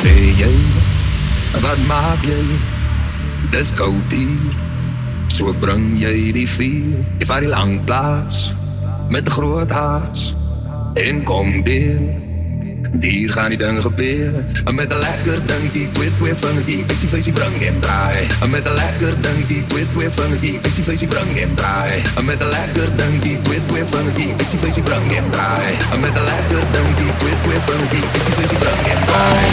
Zeg jij, wat maak jij? Dat is koud hier. Zo breng jij die vier. Ik vaar die lang plaats met de groot haas. En kom binnen. Hier gaan die dingen gebeuren. En met een lekker ding die twit van die zie vlees die breng en draai. En met een lekker ding die twit van die zie vlees die breng en draai. En met een lekker ding die twit van die zie vlees die breng en draai. En met een lekker ding die twit van die zie vlees die breng en draai.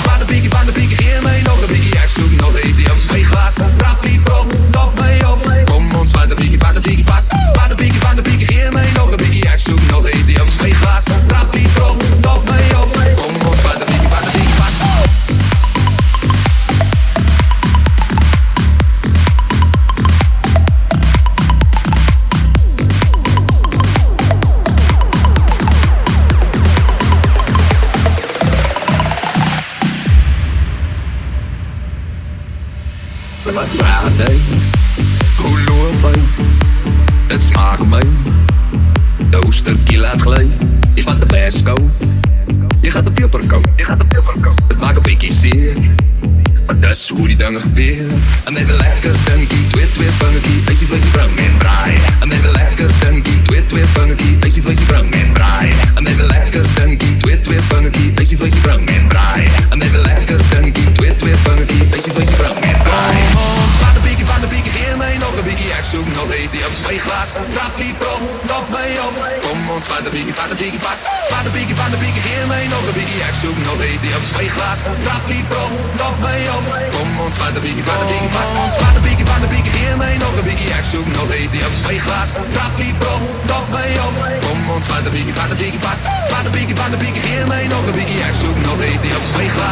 Van de piekie, geef mij nog een piekie. Ik zoek nog eens in mijn glazen. Rap die prop, top mij op. Kom ons van de piekie vast. Van de piekie, geef mij nog een piekie. Ik zoek nog eens in mijn glazen. Rap die prop, top mij op. Kom ons van de piekie vast. Wat praat hij? Hoe loopt hij? Het smaakt mij. De oesterkie laat glijden. Je van de persco. Je gaat de pieperko. Het maakt een beetje zeer. Maar dat is hoe die dingen gebeuren. En met een lekker dunkie, twit funky. Easy vlees, brang en braai. En met een lekker dunkie, twit funky. Easy vlees, brang en braai. En met een lekker dunkie, twit funky. Easy vlees, brang en braai. En met een lekker dunkie, twit funky. Easy vlees, brang en braai. Van de piekie, geef mij nog een piekie. Ik zoek nog eens in mijn glazen. Rap die prop, top mij op. Kom ons van de piekie vast. Van de piekie, geef mij nog een piekie. Ik zoek nog eens in mijn glazen. Rap die prop, top mij op. Kom ons van de piekie vast. Van de piekie, geef mij nog een piekie. Ik zoek nog eens in mijn glazen. Rap die prop, top mij op. Kom ons van de piekie vast. Van de piekie, geef mij nog een piekie. Ik zoek nog eens in mijn glazen.